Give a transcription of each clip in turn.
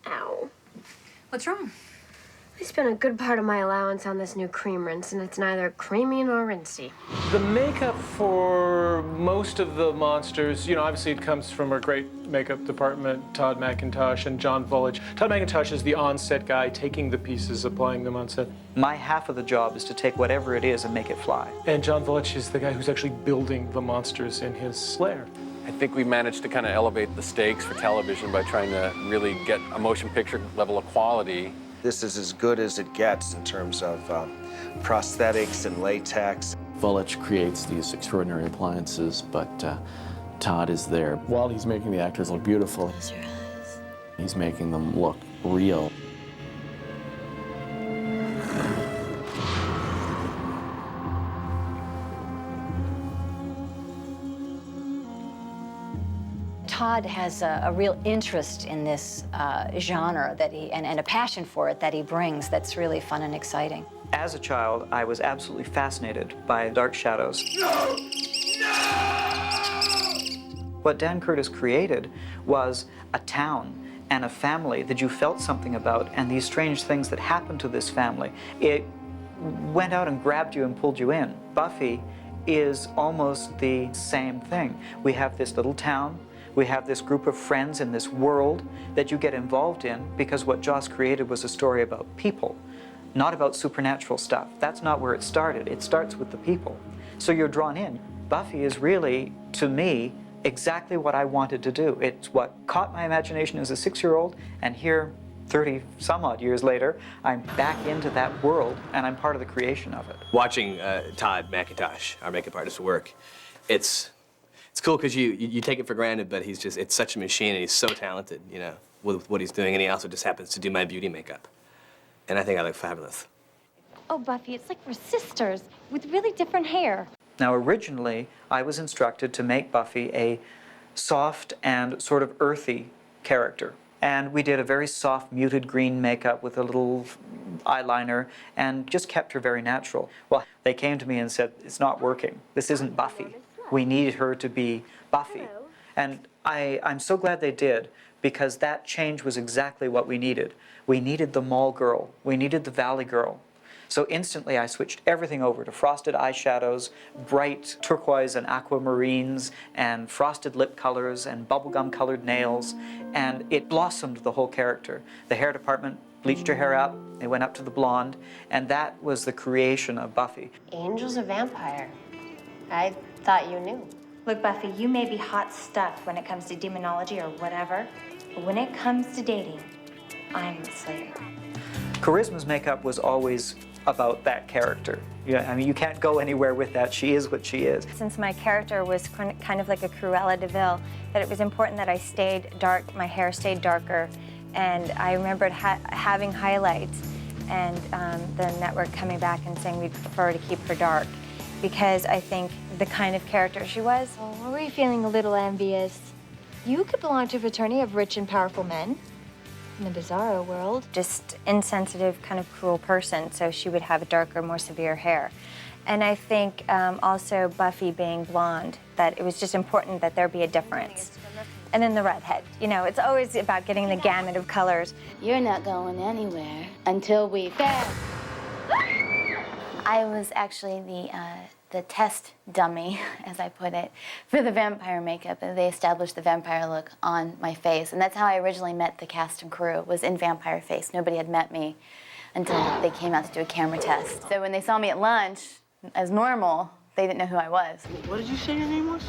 Ow. What's wrong? I spent a good part of my allowance on this new cream rinse, and it's neither creamy nor rinsey. The makeup for most of the monsters, you know, obviously it comes from our great makeup department, Todd McIntosh and John Vulich. Todd McIntosh is the on-set guy, taking the pieces, applying them on set. My half of the job is to take whatever it is and make it fly. And John Vulich is the guy who's actually building the monsters in his lair. I think we managed to kind of elevate the stakes for television by trying to really get a motion picture level of quality. This is as good as it gets in terms of prosthetics and latex. Vulich creates these extraordinary appliances, but Todd is there. While he's making the actors look beautiful, he's making them look real. Todd has a real interest in this genre that and a passion for it that he brings that's really fun and exciting. As a child, I was absolutely fascinated by dark shadows. No! No! What Dan Curtis created was a town and a family that you felt something about, and these strange things that happened to this family. It went out and grabbed you and pulled you in. Buffy is almost the same thing. We have this little town. We have this group of friends in this world that you get involved in because what Joss created was a story about people, not about supernatural stuff. That's not where it started. It starts with the people. So you're drawn in. Buffy is really, to me, exactly what I wanted to do. It's what caught my imagination as a 6-year-old, and here, 30-some-odd years later, I'm back into that world, and I'm part of the creation of it. Watching Todd McIntosh, our makeup artist, work, it's cool because you take it for granted, but it's such a machine, and he's so talented, you know, with what he's doing, and he also just happens to do my beauty makeup. And I think I look fabulous. Oh, Buffy, it's like we're sisters with really different hair. Now, originally, I was instructed to make Buffy a soft and sort of earthy character. And we did a very soft, muted green makeup with a little eyeliner and just kept her very natural. Well, they came to me and said, it's not working. This isn't Buffy. We needed her to be Buffy. And I'm so glad they did, because that change was exactly what we needed. We needed the mall girl. We needed the valley girl. So instantly I switched everything over to frosted eyeshadows, bright turquoise and aquamarines, and frosted lip colors and bubblegum colored nails, and it blossomed the whole character. The hair department bleached her hair up, they went up to the blonde, and that was the creation of Buffy. Angel's a vampire. I thought you knew. Look, Buffy, you may be hot stuff when it comes to demonology or whatever, but when it comes to dating, I'm the slayer. Charisma's makeup was always about that character. Yeah, I mean, you can't go anywhere with that. She is what she is. Since my character was kind of like a Cruella de Vil, that it was important that I stayed dark, my hair stayed darker, and I remembered having highlights, and the network coming back and saying we'd prefer to keep her dark, because I think the kind of character she was. Oh, were you feeling a little envious? You could belong to a fraternity of rich and powerful men in the bizarro world. Just insensitive, kind of cruel person, so she would have darker, more severe hair. And I think also Buffy being blonde, that it was just important that there be a difference. And then the redhead. You know, it's always about getting the gamut of colors. You're not going anywhere until we fail. I was actually the test dummy, as I put it, for the vampire makeup. They established the vampire look on my face, and that's how I originally met the cast and crew, was in vampire face. Nobody had met me until they came out to do a camera test. So when they saw me at lunch, as normal, they didn't know who I was. What did you say your name was?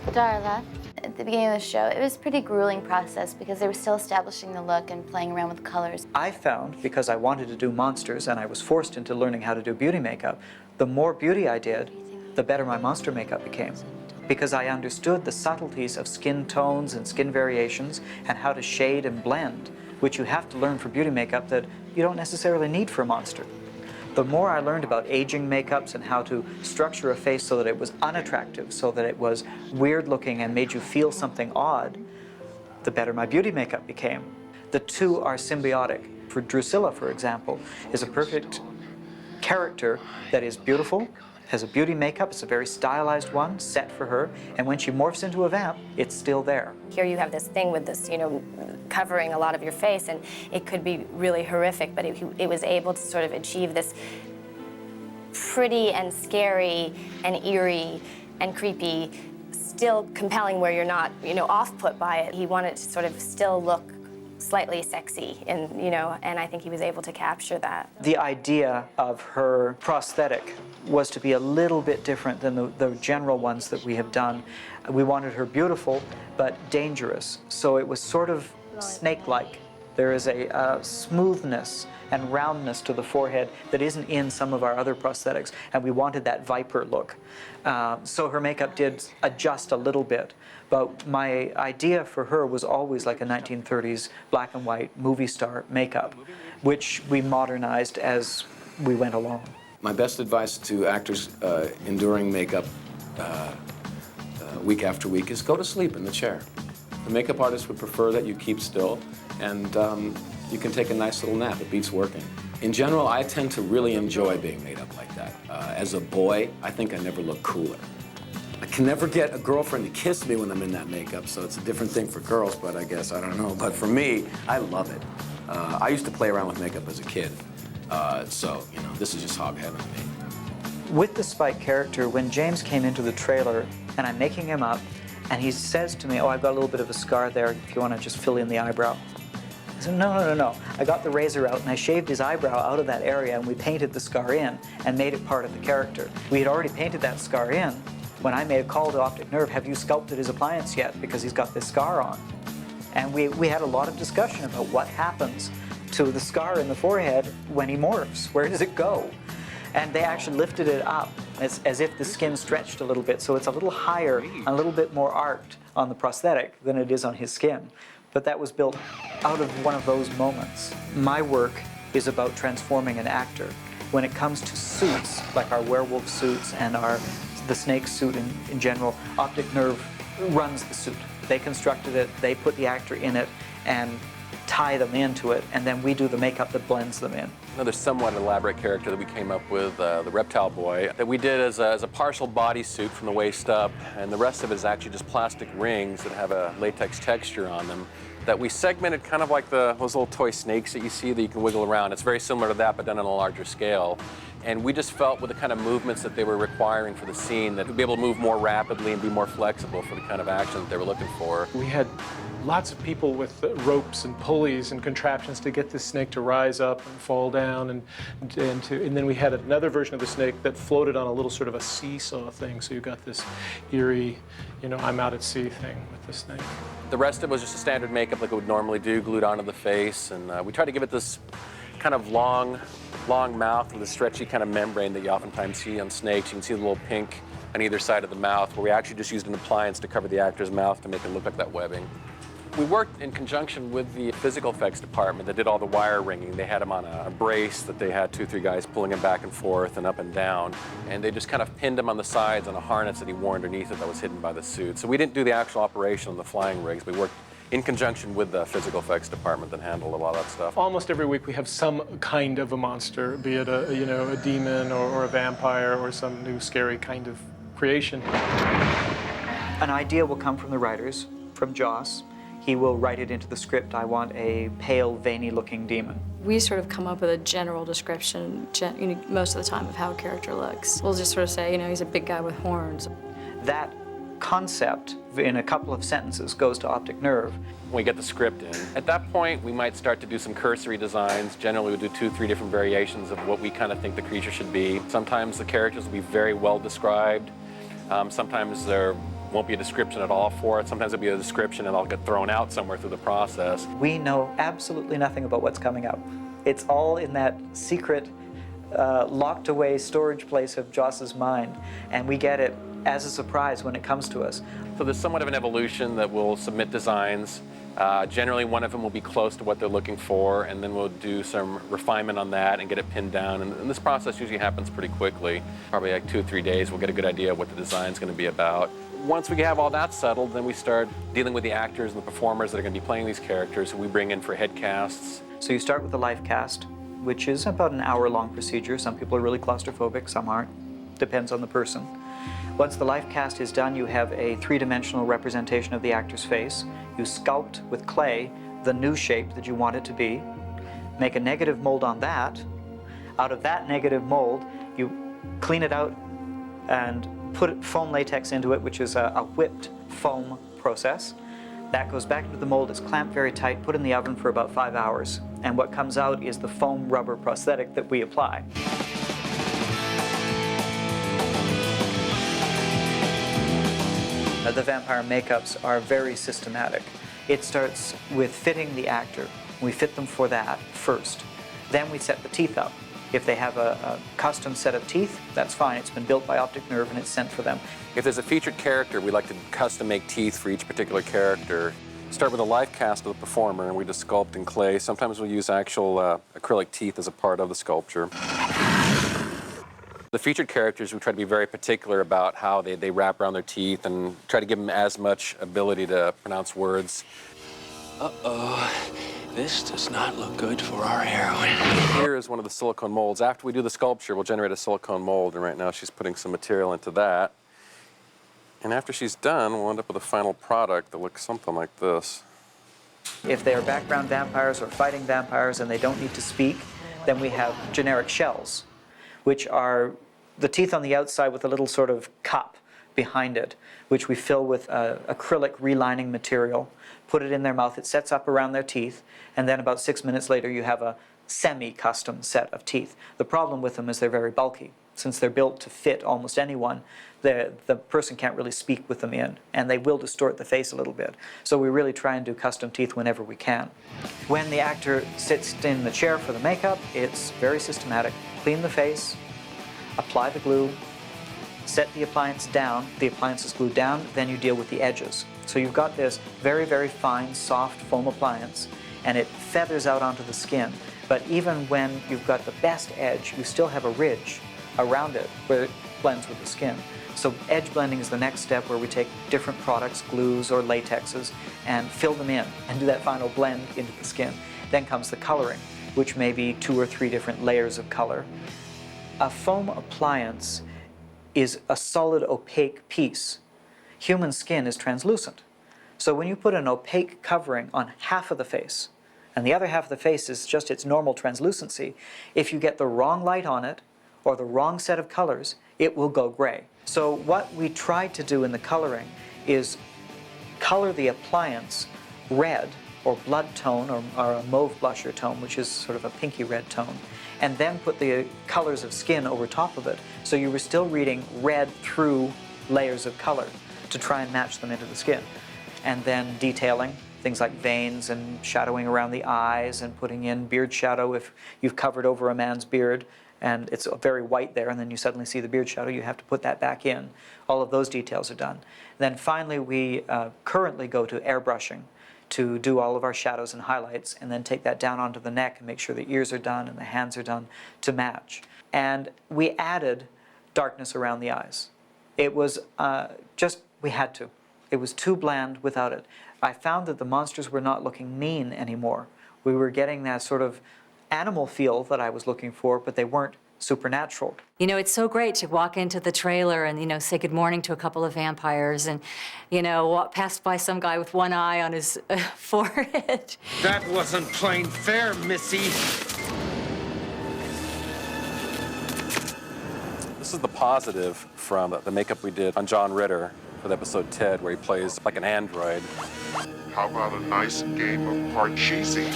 Darla. At the beginning of the show, it was a pretty grueling process because they were still establishing the look and playing around with colors. I found, because I wanted to do monsters and I was forced into learning how to do beauty makeup, the more beauty I did, the better my monster makeup became. Because I understood the subtleties of skin tones and skin variations and how to shade and blend, which you have to learn for beauty makeup that you don't necessarily need for a monster. The more I learned about aging makeups and how to structure a face so that it was unattractive, so that it was weird looking and made you feel something odd, the better my beauty makeup became. The two are symbiotic. For Drusilla, for example, is a perfect character that is beautiful has a beauty makeup. It's a very stylized one, set for her. And when she morphs into a vamp, it's still there. Here you have this thing with this, covering a lot of your face, and it could be really horrific, but it was able to sort of achieve this pretty and scary and eerie and creepy, still compelling where you're not, off-put by it. He wanted to sort of still look slightly sexy, and I think he was able to capture that. The idea of her prosthetic was to be a little bit different than the general ones that we have done. We wanted her beautiful, but dangerous. So it was sort of snake-like. There is a smoothness and roundness to the forehead that isn't in some of our other prosthetics, and we wanted that viper look. So her makeup did adjust a little bit, but my idea for her was always like a 1930s black and white movie star makeup, which we modernized as we went along. My best advice to actors enduring makeup week after week is go to sleep in the chair. The makeup artist would prefer that you keep still, and you can take a nice little nap. It beats working. In general, I tend to really enjoy being made up like that. As a boy, I think I never looked cooler. I can never get a girlfriend to kiss me when I'm in that makeup, so it's a different thing for girls, but I guess, I don't know. But for me, I love it. I used to play around with makeup as a kid, so, this is just hog heaven to me. With the Spike character, when James came into the trailer, and I'm making him up, and he says to me, oh, I've got a little bit of a scar there, if you want to just fill in the eyebrow. I said, no. I got the razor out and I shaved his eyebrow out of that area, and we painted the scar in and made it part of the character. We had already painted that scar in when I made a call to Optic Nerve, have you sculpted his appliance yet? Because he's got this scar on. And we had a lot of discussion about what happens to the scar in the forehead when he morphs. Where does it go? And they actually lifted it up as if the skin stretched a little bit, so it's a little higher, a little bit more arced on the prosthetic than it is on his skin. But that was built out of one of those moments. My work is about transforming an actor. When it comes to suits, like our werewolf suits and the snake suit in general, Optic Nerve runs the suit. They constructed it, they put the actor in it, and tie them into it, and then we do the makeup that blends them in. Another somewhat elaborate character that we came up with, the Reptile Boy, that we did as a partial bodysuit from the waist up, and the rest of it is actually just plastic rings that have a latex texture on them that we segmented kind of like those little toy snakes that you see that you can wiggle around. It's very similar to that, but done on a larger scale. And we just felt with the kind of movements that they were requiring for the scene that we'd be able to move more rapidly and be more flexible for the kind of action that they were looking for. We had lots of people with ropes and pulleys and contraptions to get this snake to rise up and fall down, and then we had another version of the snake that floated on a little sort of a seesaw thing, so you got this eerie, I'm out at sea thing with the snake. The rest of it was just a standard makeup like it would normally do, glued onto the face, and we tried to give it this kind of long mouth with a stretchy kind of membrane that you oftentimes see on snakes. You can see the little pink on either side of the mouth, where we actually just used an appliance to cover the actor's mouth to make it look like that webbing. We worked in conjunction with the physical effects department that did all the wire ringing. They had him on a brace that they had 2 or 3 guys pulling him back and forth and up and down, and they just kind of pinned him on the sides on a harness that he wore underneath it that was hidden by the suit. So we didn't do the actual operation on the flying rigs. We worked in conjunction with the physical effects department that handled a lot of that stuff. Almost every week we have some kind of a monster, be it a demon or a vampire or some new scary kind of creation. An idea will come from the writers, from Joss. He will write it into the script. I want a pale, veiny-looking demon. We sort of come up with a general description most of the time of how a character looks. We'll just sort of say, he's a big guy with horns. That concept, in a couple of sentences, goes to Optic Nerve. When we get the script in, at that point, we might start to do some cursory designs. Generally, we do 2 or 3 different variations of what we kind of think the creature should be. Sometimes the characters will be very well described. Sometimes there won't be a description at all for it. Sometimes it'll be a description and I'll get thrown out somewhere through the process. We know absolutely nothing about what's coming up. It's all in that secret, locked away storage place of Joss's mind, and we get it as a surprise when it comes to us. So there's somewhat of an evolution that we'll submit designs. Generally, one of them will be close to what they're looking for, and then we'll do some refinement on that and get it pinned down. And this process usually happens pretty quickly. Probably like 2 or 3 days, we'll get a good idea of what the design's going to be about. Once we have all that settled, then we start dealing with the actors and the performers that are going to be playing these characters, who we bring in for head casts. So you start with the life cast, which is about an hour-long procedure. Some people are really claustrophobic, some aren't. depends on the person. Once the life cast is done, you have a three-dimensional representation of the actor's face. You sculpt with clay the new shape that you want it to be, make a negative mold on that. Out of that negative mold, you clean it out and put foam latex into it, which is a whipped foam process. That goes back into the mold, it's clamped very tight, put in the oven for about 5 hours. And what comes out is the foam rubber prosthetic that we apply. The vampire makeups are very systematic. It starts with fitting the actor. We fit them for that first. Then we set the teeth up. If they have a custom set of teeth, that's fine. It's been built by Optic Nerve and it's sent for them. If there's a featured character, we like to custom make teeth for each particular character. Start with a life cast of the performer, and we just sculpt in clay. Sometimes we'll use actual acrylic teeth as a part of the sculpture. The featured characters, we try to be very particular about how they wrap around their teeth and try to give them as much ability to pronounce words. Uh-oh, this does not look good for our heroine. Here is one of the silicone molds. After we do the sculpture, we'll generate a silicone mold, and right now she's putting some material into that. And after she's done, we'll end up with a final product that looks something like this. If they are background vampires or fighting vampires and they don't need to speak, then we have generic shells, which are the teeth on the outside with a little sort of cup behind it, which we fill with acrylic relining material, put it in their mouth, it sets up around their teeth, and then about 6 minutes later you have a semi-custom set of teeth. The problem with them is they're very bulky. Since they're built to fit almost anyone, the person can't really speak with them in, and they will distort the face a little bit. So we really try and do custom teeth whenever we can. When the actor sits in the chair for the makeup, it's very systematic. Clean the face, apply the glue, set the appliance down, the appliance is glued down, then you deal with the edges. So you've got this very, very fine, soft foam appliance, and it feathers out onto the skin. But even when you've got the best edge, you still have a ridge around it where it blends with the skin. So edge blending is the next step, where we take different products, glues or latexes, and fill them in and do that final blend into the skin. Then comes the coloring, which may be 2 or 3 different layers of color. A foam appliance is a solid, opaque piece. Human skin is translucent. So when you put an opaque covering on half of the face, and the other half of the face is just its normal translucency, if you get the wrong light on it, or the wrong set of colors, it will go gray. So what we try to do in the coloring is color the appliance red, or blood tone, or a mauve blusher tone, which is sort of a pinky red tone, and then put the colors of skin over top of it, so you were still reading red through layers of color to try and match them into the skin. And then detailing, things like veins and shadowing around the eyes, and putting in beard shadow if you've covered over a man's beard and it's very white there, and then you suddenly see the beard shadow, you have to put that back in. All of those details are done. Then finally we currently go to airbrushing to do all of our shadows and highlights, and then take that down onto the neck and make sure the ears are done and the hands are done to match. And we added darkness around the eyes. It was we had to. It was too bland without it. I found that the monsters were not looking mean anymore. We were getting that sort of animal feel that I was looking for, but they weren't supernatural. You know, it's so great to walk into the trailer and, you know, say good morning to a couple of vampires and, you know, walk past by some guy with one eye on his forehead. That wasn't plain fair, Missy. This is the positive from the makeup we did on John Ritter for the episode Ted, where he plays like an android. How about a nice game of Parcheesi?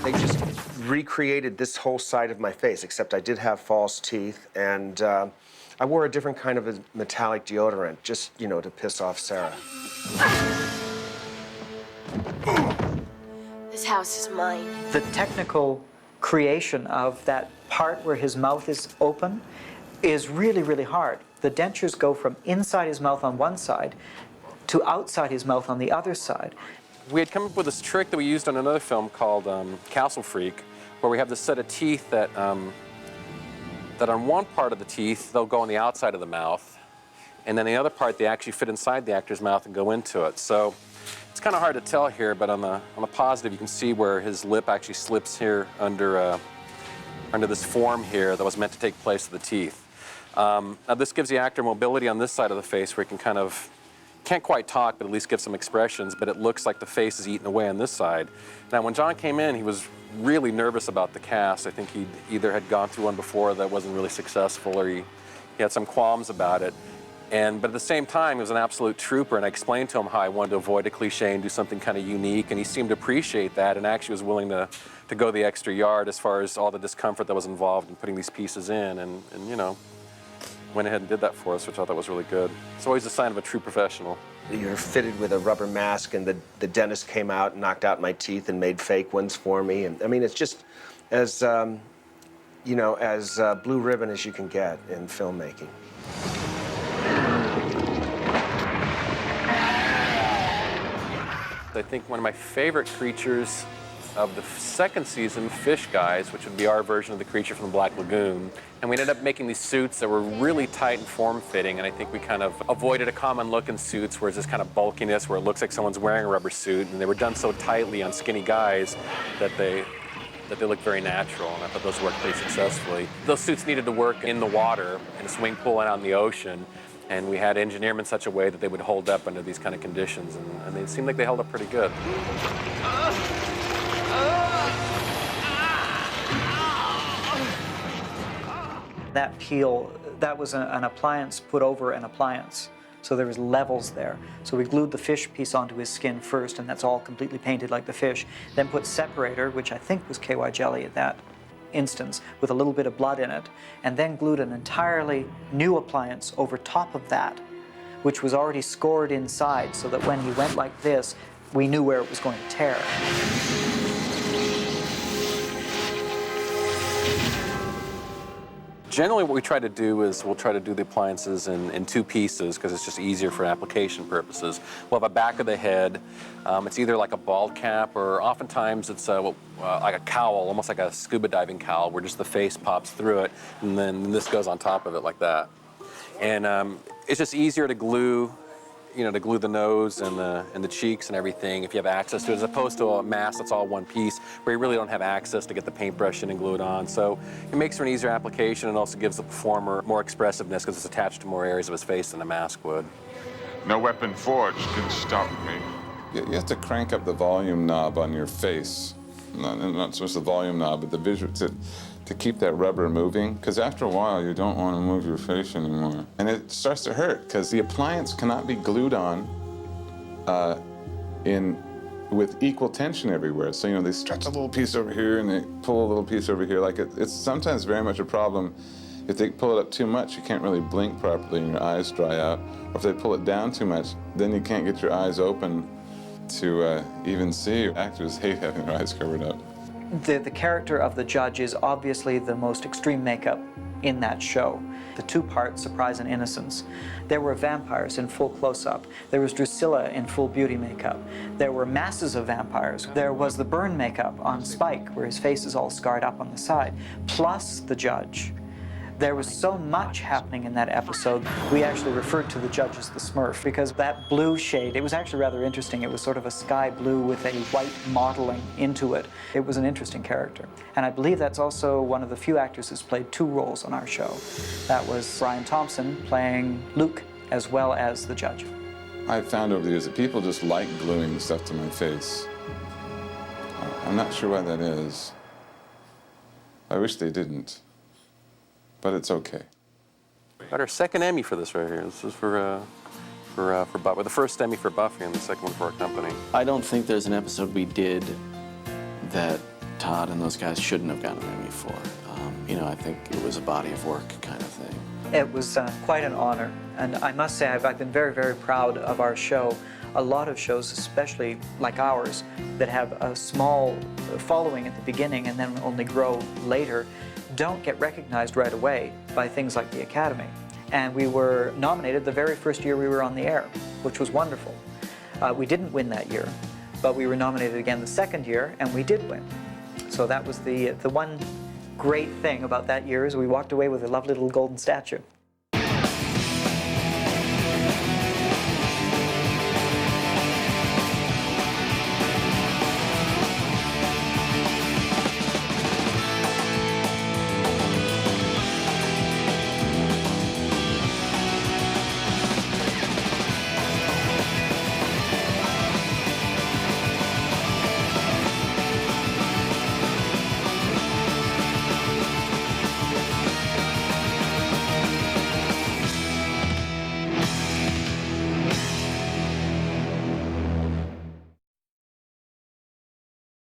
They just recreated this whole side of my face, except I did have false teeth, and I wore a different kind of a metallic deodorant, just, you know, to piss off Sarah. This house is mine. The technical creation of that part where his mouth is open is really, really hard. The dentures go from inside his mouth on one side to outside his mouth on the other side. We had come up with this trick that we used on another film called Castle Freak, where we have this set of teeth that on one part of the teeth, they'll go on the outside of the mouth, and then the other part, they actually fit inside the actor's mouth and go into it. So it's kind of hard to tell here, but on the positive, you can see where his lip actually slips here under this form here that was meant to take place of the teeth. Now this gives the actor mobility on this side of the face where he can kind of, can't quite talk, but at least give some expressions, but it looks like the face is eaten away on this side. Now when John came in, he was really nervous about the cast. I think he either had gone through one before that wasn't really successful, or he had some qualms about it. But at the same time, he was an absolute trooper, and I explained to him how I wanted to avoid a cliche and do something kind of unique, and he seemed to appreciate that and actually was willing to go the extra yard as far as all the discomfort that was involved in putting these pieces in, and you know, went ahead and did that for us, which I thought was really good. It's always a sign of a true professional. You're fitted with a rubber mask, and the dentist came out and knocked out my teeth and made fake ones for me. And I mean, it's just as, you know, as blue ribbon as you can get in filmmaking. I think one of my favorite creatures of the second season, fish guys, which would be our version of the creature from the Black Lagoon. And we ended up making these suits that were really tight and form-fitting, and I think we kind of avoided a common look in suits where it's this kind of bulkiness where it looks like someone's wearing a rubber suit, and they were done so tightly on skinny guys that they look very natural, and I thought those worked pretty successfully. Those suits needed to work in the water, in a swimming pool and out in the ocean, and we had engineered them in such a way that they would hold up under these kind of conditions, and they seemed like they held up pretty good. That peel, that was an appliance put over an appliance. So there was levels there. So we glued the fish piece onto his skin first, and that's all completely painted like the fish. Then put separator, which I think was KY jelly at that instance, with a little bit of blood in it, and then glued an entirely new appliance over top of that, which was already scored inside, so that when he went like this, we knew where it was going to tear. Generally what we try to do is we'll try to do the appliances in two pieces because it's just easier for application purposes. We'll have a back of the head. It's either like a bald cap, or oftentimes it's like a cowl, almost like a scuba diving cowl, where just the face pops through it, and then this goes on top of it like that. And it's just easier to glue, you know, to glue the nose and the cheeks and everything if you have access to it, as opposed to a mask that's all one piece where you really don't have access to get the paintbrush in and glue it on. So it makes for an easier application, and also gives the performer more expressiveness because it's attached to more areas of his face than a mask would. No weapon forged can stop me. You have to crank up the volume knob on your face. Not so much the volume knob, but the visual, to keep that rubber moving, because after a while you don't want to move your face anymore. And it starts to hurt, because the appliance cannot be glued on with equal tension everywhere. So, you know, they stretch a little piece over here and they pull a little piece over here. Like it's sometimes very much a problem. If they pull it up too much, you can't really blink properly and your eyes dry out. Or if they pull it down too much, then you can't get your eyes open to even see. Actors hate having their eyes covered up. The character of the judge is obviously the most extreme makeup in that show. The two parts, surprise and innocence. There were vampires in full close-up. There was Drusilla in full beauty makeup. There were masses of vampires. There was the burn makeup on Spike, where his face is all scarred up on the side, plus the judge. There was so much happening in that episode, we actually referred to the judge as the Smurf, because that blue shade, it was actually rather interesting. It was sort of a sky blue with a white modeling into it. It was an interesting character. And I believe that's also one of the few actors who's played two roles on our show. That was Brian Thompson playing Luke, as well as the judge. I've found over the years that people just like gluing stuff to my face. I'm not sure why that is. I wish they didn't. But it's okay. Got our second Emmy for this right here. This is for Buffy. The first Emmy for Buffy and the second one for our company. I don't think there's an episode we did that Todd and those guys shouldn't have gotten an Emmy for. You know, I think it was a body of work kind of thing. It was quite an honor, and I must say I've been very, very proud of our show. A lot of shows, especially like ours, that have a small following at the beginning and then only grow later, don't get recognized right away by things like the Academy. And we were nominated the very first year we were on the air, which was wonderful. We didn't win that year, but we were nominated again the second year, and we did win. So that was the one great thing about that year, is we walked away with a lovely little golden statue.